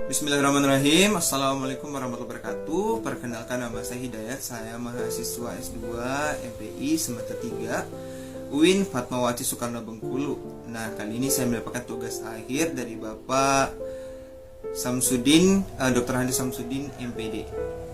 Bismillahirrahmanirrahim. Assalamualaikum warahmatullahi wabarakatuh. Perkenalkan, nama saya Hidayat. Saya mahasiswa S2 MPI semester 3 UIN Fatmawati Soekarno Bengkulu. Nah, kali ini saya mendapatkan tugas akhir dari Bapak Samsudin, Dr. Handi Samsudin MPD.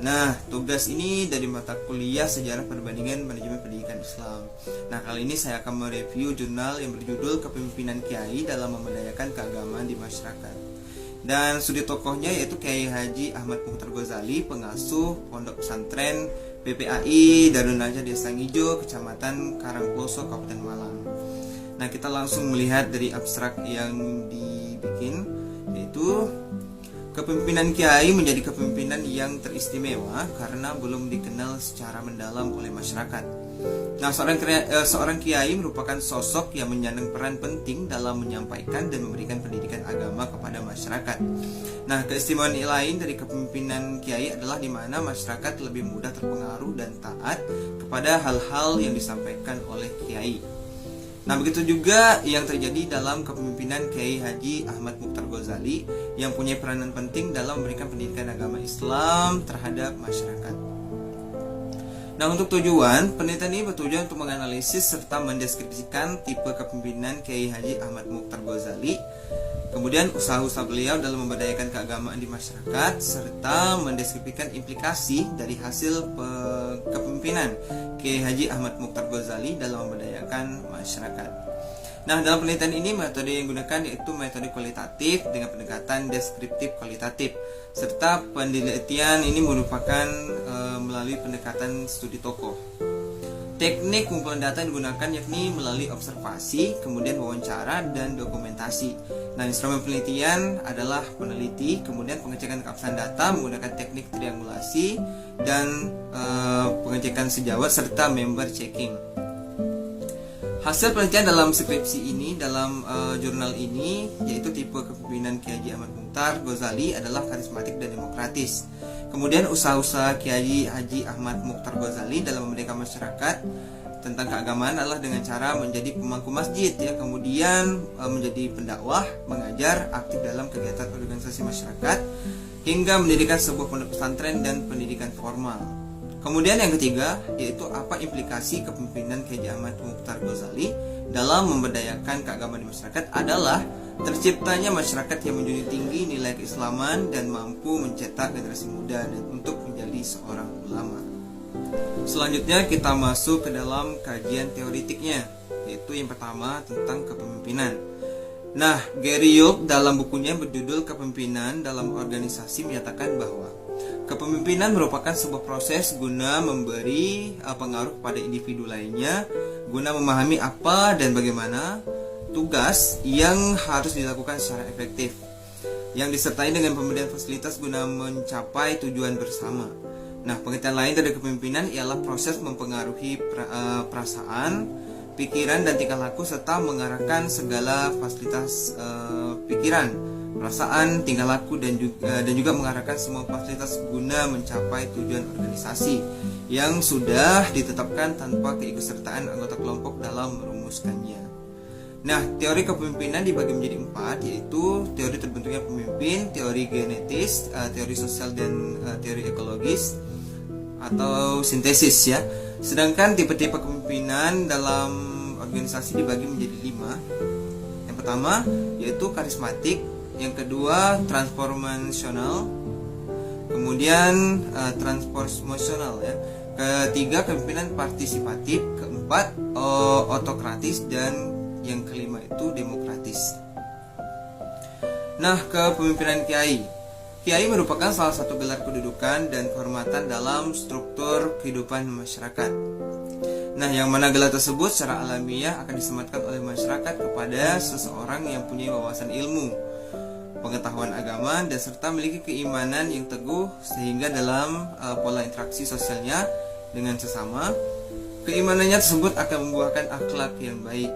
Nah, tugas ini dari mata kuliah Sejarah Perbandingan Manajemen Pendidikan Islam. Nah, kali ini saya akan mereview jurnal yang berjudul Kepemimpinan Kiai dalam Memberdayakan Keagamaan di Masyarakat. Dan studi tokohnya yaitu Kiai Haji Ahmad Mukhtar Ghazali, pengasuh Pondok Pesantren PPAI Darun Najah Desa Ngijo, Kecamatan Karangploso, Kabupaten Malang. Nah, kita langsung melihat dari abstrak yang dibikin, yaitu kepemimpinan Kiai menjadi kepemimpinan yang teristimewa karena belum dikenal secara mendalam oleh masyarakat. Nah, seorang kiai merupakan sosok yang menyandang peran penting dalam menyampaikan dan memberikan pendidikan agama kepada masyarakat. Nah, keistimewaan lain dari kepemimpinan kiai adalah di mana masyarakat lebih mudah terpengaruh dan taat kepada hal-hal yang disampaikan oleh kiai. Nah, begitu juga yang terjadi dalam kepemimpinan Kiai Haji Ahmad Mukhtar Ghazali yang punya peranan penting dalam memberikan pendidikan agama Islam terhadap masyarakat. Nah, untuk tujuan, penelitian ini bertujuan untuk menganalisis serta mendeskripsikan tipe kepemimpinan Kiai Haji Ahmad Mukhtar Ghazali, kemudian usaha-usaha beliau dalam memberdayakan keagamaan di masyarakat, serta mendeskripsikan implikasi dari hasil kepemimpinan Kiai Haji Ahmad Mukhtar Ghazali dalam memberdayakan masyarakat. Nah, dalam penelitian ini metode yang digunakan yaitu metode kualitatif dengan pendekatan deskriptif kualitatif, serta penelitian ini merupakan melalui pendekatan studi tokoh. Teknik pengumpulan data yang digunakan yakni melalui observasi, kemudian wawancara, dan dokumentasi. Nah, instrumen penelitian adalah peneliti, kemudian pengecekan keabsahan data menggunakan teknik triangulasi dan pengecekan sejawat serta member checking. Hasil penelitian dalam skripsi ini, dalam jurnal ini, yaitu tipe kepemimpinan Kiai Haji Ahmad Mukhtar Ghazali adalah karismatik dan demokratis. Kemudian usaha-usaha Kiai Haji Ahmad Mukhtar Ghazali dalam memberdayakan masyarakat tentang keagamaan adalah dengan cara menjadi pemangku masjid, ya, kemudian menjadi pendakwah, mengajar, aktif dalam kegiatan organisasi masyarakat, hingga mendirikan sebuah pondok pesantren dan pendidikan formal. Kemudian yang ketiga, yaitu apa implikasi kepemimpinan Kiai Ahmad Mukhtar Ghazali dalam memberdayakan keagamaan di masyarakat adalah terciptanya masyarakat yang menjunjung tinggi nilai keislaman dan mampu mencetak generasi muda dan untuk menjadi seorang ulama. Selanjutnya kita masuk ke dalam kajian teoritiknya, yaitu yang pertama tentang kepemimpinan. Nah, Gary Yoke dalam bukunya berjudul Kepemimpinan dalam Organisasi menyatakan bahwa kepemimpinan merupakan sebuah proses guna memberi pengaruh pada individu lainnya, guna memahami apa dan bagaimana tugas yang harus dilakukan secara efektif, yang disertai dengan pemberian fasilitas guna mencapai tujuan bersama. Nah, pengertian lain dari kepemimpinan ialah proses mempengaruhi perasaan, pikiran, dan tingkah laku serta mengarahkan segala fasilitas pikiran, perasaan, tingkah laku, dan juga mengarahkan semua fasilitas guna mencapai tujuan organisasi yang sudah ditetapkan tanpa keikutsertaan anggota kelompok dalam merumuskannya. Nah, teori kepemimpinan dibagi menjadi 4, yaitu teori terbentuknya pemimpin, teori genetis, teori sosial, dan teori ekologis atau sintesis, ya. Sedangkan tipe-tipe kepemimpinan dalam organisasi dibagi menjadi 5. Yang pertama yaitu karismatik, yang kedua transformasional, kemudian transformasional, ya. Ketiga kepemimpinan partisipatif, keempat otokratis, dan yang kelima itu demokratis. Nah, kepemimpinan Kiai. Kiai merupakan salah satu gelar kedudukan dan kehormatan dalam struktur kehidupan masyarakat. Nah, yang mana gelar tersebut secara alamiah akan disematkan oleh masyarakat kepada seseorang yang punya wawasan ilmu, pengetahuan agama, dan serta memiliki keimanan yang teguh, sehingga dalam pola interaksi sosialnya dengan sesama, keimanannya tersebut akan membuahkan akhlak yang baik.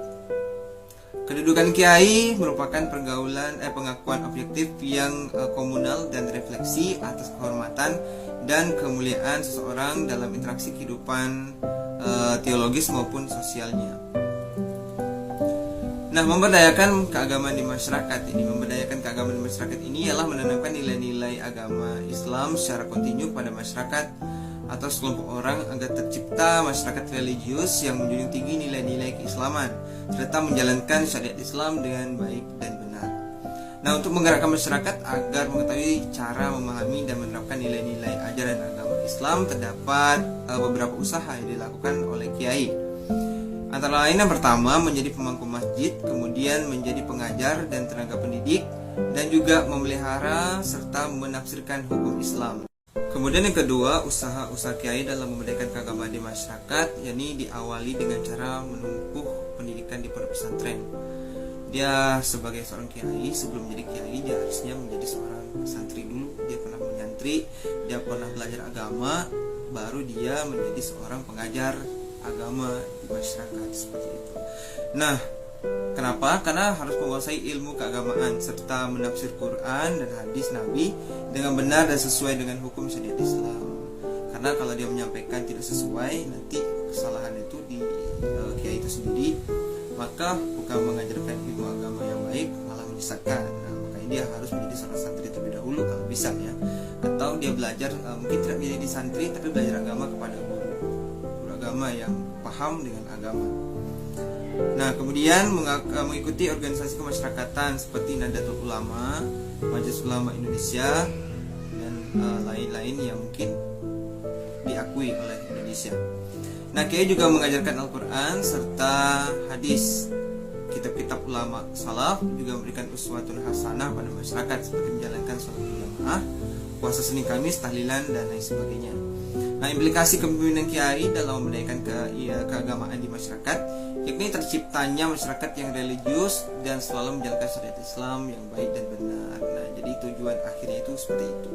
Kedudukan kiai merupakan pengakuan objektif yang komunal dan refleksi atas kehormatan dan kemuliaan seseorang dalam interaksi kehidupan teologis maupun sosialnya. Nah, memberdayakan keagamaan di masyarakat ini ialah menanamkan nilai-nilai agama Islam secara kontinu pada masyarakat atau sekelompok orang agar tercipta masyarakat religius yang menjunjung tinggi nilai-nilai keislaman serta menjalankan syariat Islam dengan baik dan benar. Nah, untuk menggerakkan masyarakat agar mengetahui cara memahami dan menerapkan nilai-nilai ajaran agama Islam, terdapat beberapa usaha yang dilakukan oleh kiai. Antara lain yang pertama menjadi pemangku masjid, kemudian menjadi pengajar dan tenaga pendidik, dan juga memelihara serta menafsirkan hukum Islam. Kemudian yang kedua, usaha-usaha kiai dalam memberdayakan keagamaan di masyarakat, yakni diawali dengan cara menempuh pendidikan di pondok pesantren. Dia sebagai seorang kiai, sebelum menjadi kiai dia harusnya menjadi seorang santri dulu. Dia pernah menyantri, dia pernah belajar agama, baru dia menjadi seorang pengajar agama di masyarakat, seperti itu. Nah, kenapa? Karena harus menguasai ilmu keagamaan serta menafsir Quran dan hadis Nabi dengan benar dan sesuai dengan hukum syariat Islam. Karena kalau dia menyampaikan tidak sesuai, nanti kesalahan itu di kiai itu sendiri, maka bukan mengajarkan ilmu agama yang baik, malah menyesatkan. Nah, makanya dia harus menjadi seorang santri terlebih dahulu kalau bisa ya. Atau dia belajar mungkin tidak menjadi santri tapi belajar agama kepada guru agama yang paham dengan agama. Nah, kemudian mengikuti organisasi kemasyarakatan seperti Nahdlatul Ulama, Majelis Ulama Indonesia, dan lain-lain yang mungkin diakui oleh Indonesia. Nah, kiai juga mengajarkan Al-Quran serta hadis. Kitab-kitab ulama salaf juga memberikan uswatun hasanah pada masyarakat seperti menjalankan sholat berjamaah, puasa Senin Kamis, tahlilan, dan lain sebagainya. Nah, implikasi kepemimpinan kiai dalam memberdayakan keagamaan di masyarakat, yakni terciptanya masyarakat yang religius dan selalu menjalankan syariat Islam yang baik dan benar. Nah, jadi tujuan akhirnya itu seperti itu.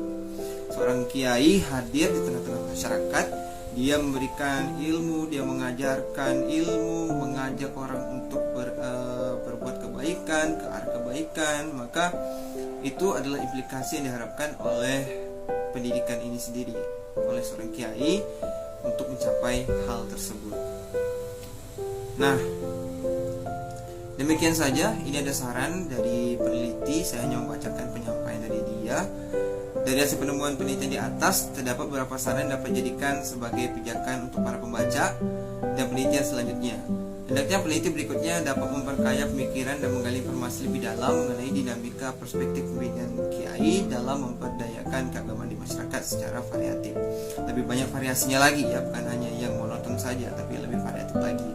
Seorang kiai hadir di tengah-tengah masyarakat, dia memberikan ilmu, dia mengajarkan ilmu, mengajak orang untuk berbuat kebaikan, ke arah kebaikan. Maka itu adalah implikasi yang diharapkan oleh pendidikan ini sendiri, oleh seorang kiai untuk mencapai hal tersebut. Nah, demikian saja. Ini ada saran dari peneliti. Saya hanya membacakan penyampaian dari dia. Dari hasil penemuan penelitian di atas, terdapat beberapa saran yang dapat dijadikan sebagai pijakan untuk para pembaca dan penelitian selanjutnya. Hendaknya peneliti berikutnya dapat memperkaya pemikiran dan menggali informasi lebih dalam mengenai dinamika perspektif pemimpinan kiai dalam memperdayakan keagamaan di masyarakat secara variatif. Lebih banyak variasinya lagi ya, bukan hanya yang monoton saja, tapi lebih variatif lagi.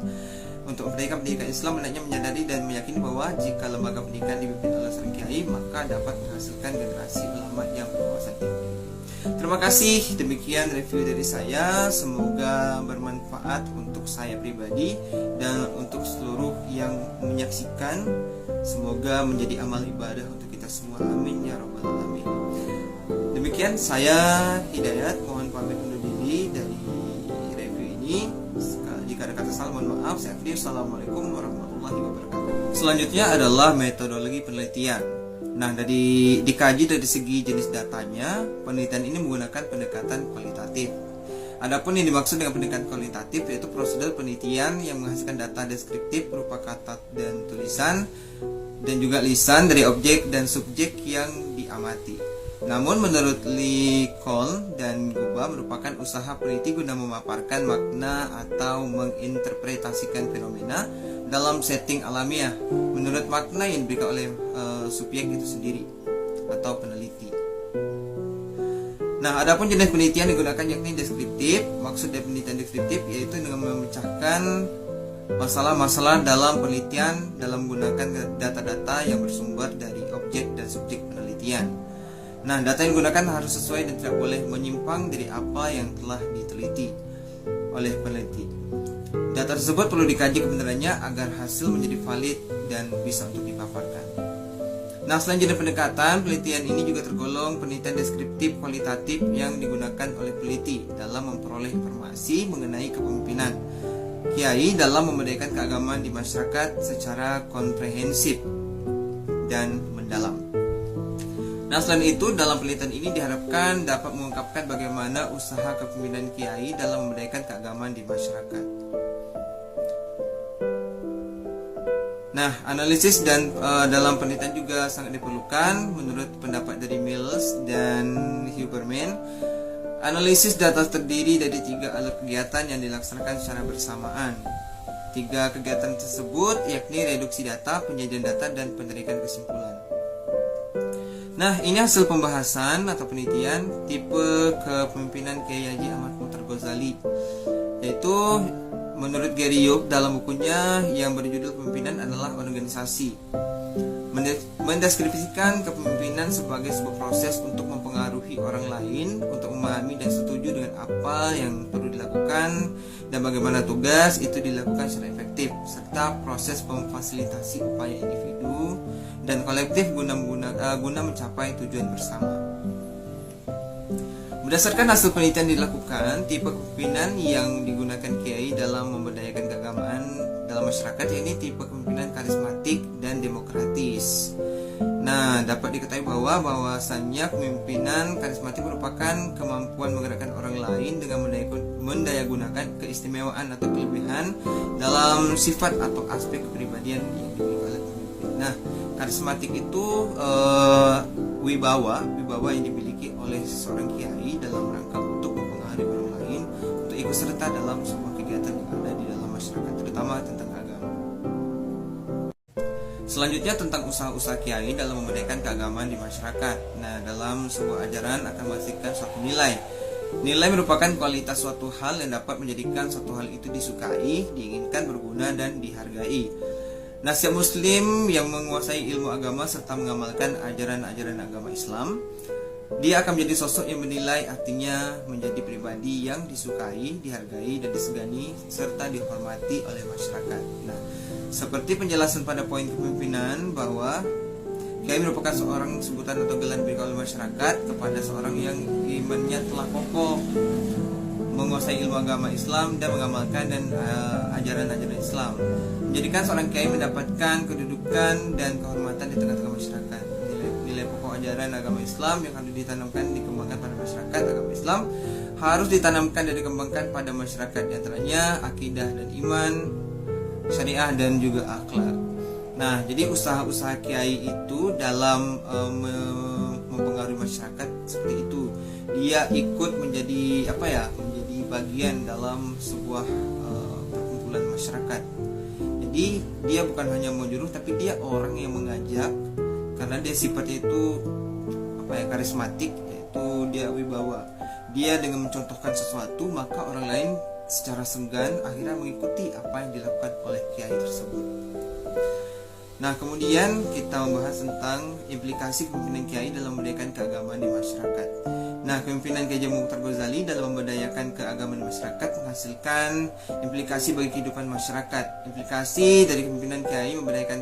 Untuk memperdayakan pendidikan Islam, hendaknya menyadari dan meyakini bahwa jika lembaga pendidikan dipimpin oleh seorang kiai, maka dapat menghasilkan generasi ulama yang berwawasan tinggi. Terima kasih, demikian review dari saya. Semoga bermanfaat untuk saya pribadi dan untuk seluruh yang menyaksikan. Semoga menjadi amal ibadah untuk kita semua. Amin ya rabbal alamin. Demikian saya Hidayat, mohon pamit undur diri dari review ini. Jika ada kata salah mohon maaf. Saya akhiri. Assalamualaikum warahmatullahi wabarakatuh. Selanjutnya adalah metodologi penelitian. Nah, dikaji dari segi jenis datanya, penelitian ini menggunakan pendekatan kualitatif. Adapun yang dimaksud dengan pendekatan kualitatif yaitu prosedur penelitian yang menghasilkan data deskriptif berupa kata dan tulisan dan juga lisan dari objek dan subjek yang diamati. Namun menurut Lee Cole dan Guba merupakan usaha peneliti guna memaparkan makna atau menginterpretasikan fenomena dalam setting alamiah menurut makna yang diberikan oleh subjek itu sendiri atau peneliti. Nah, adapun jenis penelitian digunakan yakni deskriptif. Maksud dari penelitian deskriptif yaitu dengan memecahkan masalah-masalah dalam penelitian dalam menggunakan data-data yang bersumber dari objek dan subjek penelitian. Nah, data yang digunakan harus sesuai dan tidak boleh menyimpang dari apa yang telah diteliti oleh peneliti. Data tersebut perlu dikaji kebenarannya agar hasil menjadi valid dan bisa untuk dipaparkan. Nah, selain jenis pendekatan, penelitian ini juga tergolong penelitian deskriptif kualitatif yang digunakan oleh peneliti dalam memperoleh informasi mengenai kepemimpinan kiai dalam memberdayakan keagamaan di masyarakat secara komprehensif dan mendalam. Nah, selain itu, dalam penelitian ini diharapkan dapat mengungkapkan bagaimana usaha kepemimpinan kiai dalam memberdayakan keagamaan di masyarakat. Nah, analisis dan dalam penelitian juga sangat diperlukan. Menurut pendapat dari Mills dan Huberman, analisis data terdiri dari 3 alat kegiatan yang dilaksanakan secara bersamaan. 3 kegiatan tersebut yakni reduksi data, penyajian data, dan penarikan kesimpulan. Nah, ini hasil pembahasan atau penelitian tipe kepemimpinan Kiai Haji Ahmad Mukhtar Ghazali, yaitu menurut Gary Yoke dalam bukunya yang berjudul Pemimpinan adalah Organisasi, mendeskripsikan kepemimpinan sebagai sebuah proses untuk mempengaruhi orang lain, untuk memahami dan setuju dengan apa yang perlu dilakukan dan bagaimana tugas itu dilakukan secara efektif, serta proses memfasilitasi upaya individu dan kolektif guna mencapai tujuan bersama. Berdasarkan hasil penelitian dilakukan, tipe kepemimpinan yang digunakan kiai dalam memberdayakan keagamaan dalam masyarakat ini tipe kepemimpinan karismatik dan demokratis. Nah, dapat diketahui bahwasannya kepemimpinan karismatik merupakan kemampuan menggerakkan orang lain dengan mendayagunakan keistimewaan atau kelebihan dalam sifat atau aspek kepribadian yang dimiliki oleh pemimpin. Nah, karismatik itu wibawa yang dimiliki oleh seorang kiai dalam rangka untuk mempengaruhi orang lain untuk ikut serta dalam sebuah kegiatan yang ada di dalam masyarakat, terutama tentang agama. Selanjutnya tentang usaha-usaha kiai dalam memberdayakan keagamaan di masyarakat. Nah, dalam sebuah ajaran akan menghasilkan suatu nilai. Nilai merupakan kualitas suatu hal yang dapat menjadikan suatu hal itu disukai, diinginkan, berguna, dan dihargai. Nah, setiap muslim yang menguasai ilmu agama serta mengamalkan ajaran-ajaran agama Islam, dia akan menjadi sosok yang bernilai, artinya menjadi pribadi yang disukai, dihargai, dan disegani, serta dihormati oleh masyarakat. Nah, seperti penjelasan pada poin kepemimpinan bahwa kiai merupakan seorang sebutan atau gelar diberikan oleh masyarakat kepada seorang yang imannya telah kokoh, menguasai ilmu agama Islam dan mengamalkan ajaran-ajaran Islam, menjadikan seorang kiai mendapatkan kedudukan dan kehormatan di tengah-tengah masyarakat. Nilai pokok ajaran agama Islam yang harus ditanamkan dikembangkan pada masyarakat agama Islam harus ditanamkan dan dikembangkan pada masyarakat, di antaranya akidah dan iman, syariah dan juga akhlak. Nah, jadi usaha-usaha kiai itu dalam mempengaruhi masyarakat seperti itu. Dia ikut menjadi menjadi bagian dalam sebuah perkumpulan masyarakat. Jadi dia bukan hanya menyuruh, tapi dia orang yang mengajak, karena dia sifatnya itu karismatik, yaitu dia wibawa. Dia dengan mencontohkan sesuatu, maka orang lain secara segan akhirnya mengikuti apa yang dilakukan oleh kiai tersebut. Nah, kemudian kita membahas tentang implikasi kepemimpinan kiai dalam memberdayakan keagamaan di masyarakat. Nah, kepemimpinan Kiai Haji Mukhtar Ghazali dalam memberdayakan keagamaan di masyarakat menghasilkan implikasi bagi kehidupan masyarakat. Implikasi dari kepemimpinan kiai memberdayakan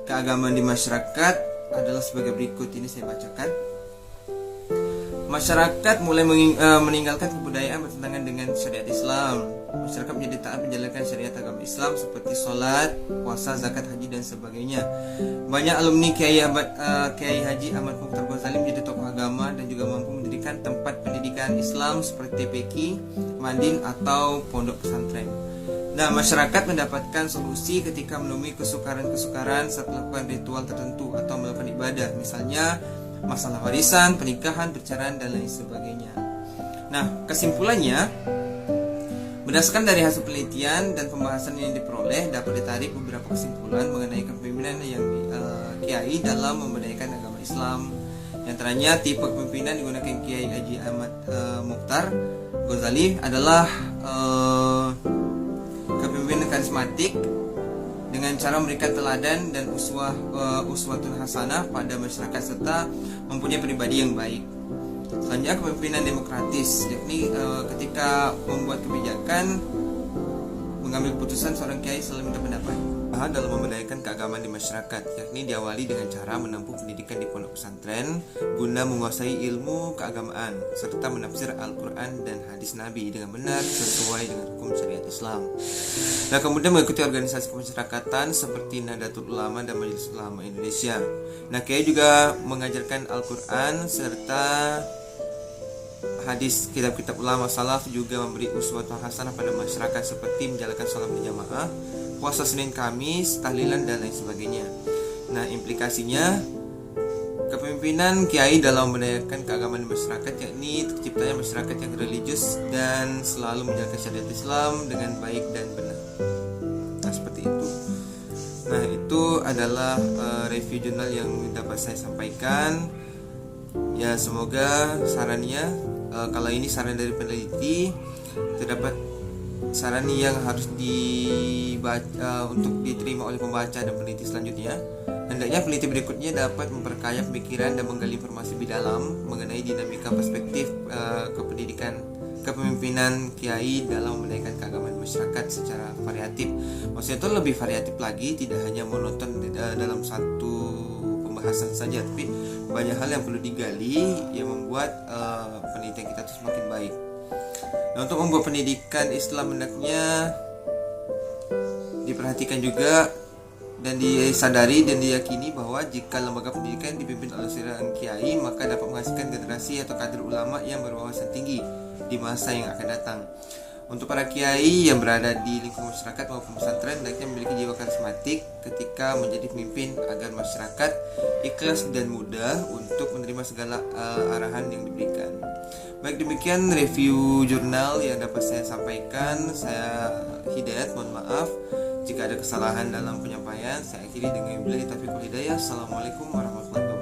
keagamaan di masyarakat adalah sebagai berikut. Ini saya bacakan. Masyarakat mulai meninggalkan kebudayaan bertentangan dengan syariat Islam. Masyarakat menjadi taat menjalankan syariat agama Islam seperti sholat, puasa, zakat, haji, dan sebagainya. Banyak alumni Kiai Haji Ahmad Mukhtar Ghazali menjadi tokoh agama dan juga mampu mendirikan tempat pendidikan Islam seperti TPQ, Madin, atau pondok pesantren. Nah, masyarakat mendapatkan solusi ketika menemui kesukaran-kesukaran saat melakukan ritual tertentu atau melakukan ibadah, misalnya masalah warisan, pernikahan, perceraian, dan lain sebagainya. Nah, kesimpulannya, berdasarkan dari hasil penelitian dan pembahasan yang diperoleh, dapat ditarik beberapa kesimpulan mengenai kepemimpinan yang kiai dalam memberdayakan agama Islam. Di antaranya, tipe kepemimpinan digunakan Kiai Haji Ahmad Mukhtar Ghazali adalah kepemimpinan karismatik dengan cara memberikan teladan dan uswatun hasanah pada masyarakat serta mempunyai pribadi yang baik. Selanjutnya, kepemimpinan demokratis, yakni ketika membuat kebijakan, mengambil keputusan, seorang kiai selalu minta pendapat dalam memberdayakan keagamaan di masyarakat, yakni diawali dengan cara menempuh pendidikan di pondok pesantren guna menguasai ilmu keagamaan serta menafsir Al-Quran dan hadis Nabi dengan benar sesuai dengan hukum syariat Islam. Nah, kemudian mengikuti organisasi kemasyarakatan seperti Nahdlatul Ulama dan Majelis Ulama Indonesia. Nah, kiai juga mengajarkan Al-Quran serta hadis kitab-kitab ulama salaf juga memberi uswatun hasanah pada masyarakat seperti menjalankan sholat berjamaah, puasa Senin Kamis, tahlilan dan lain sebagainya. Nah, implikasinya kepemimpinan kiai dalam mendayakan keagamaan masyarakat, yakni terciptanya masyarakat yang religius dan selalu menjalankan syariat Islam dengan baik dan benar. Nah, seperti itu. Nah, itu adalah review jurnal yang dapat saya sampaikan. Ya, semoga sarannya, kalau ini saran dari peneliti, terdapat saran yang harus dibaca untuk diterima oleh pembaca dan peneliti selanjutnya. Hendaknya peneliti berikutnya dapat memperkaya pemikiran dan menggali informasi lebih dalam mengenai dinamika perspektif kepemimpinan kiai dalam mendayakan keagamaan masyarakat secara variatif. Maksudnya itu lebih variatif lagi, tidak hanya monoton dalam satu pembahasan saja, tapi banyak hal yang perlu digali yang membuat penelitian kita itu semakin baik. Nah, untuk membuat pendidikan Islam hendaknya diperhatikan juga dan disadari dan diyakini bahwa jika lembaga pendidikan dipimpin oleh seorang kiai, maka dapat menghasilkan generasi atau kader ulama yang berwawasan tinggi di masa yang akan datang. Untuk para kiai yang berada di lingkungan masyarakat maupun pesantren, hendaknya memiliki jiwa karismatik ketika menjadi pemimpin agar masyarakat ikhlas dan mudah untuk menerima segala arahan yang diberikan. Baik, demikian review jurnal yang dapat saya sampaikan. Saya Hidayat, mohon maaf jika ada kesalahan dalam penyampaian. Saya akhiri dengan billahi taufiq wal hidayah. Assalamualaikum warahmatullahi wabarakatuh.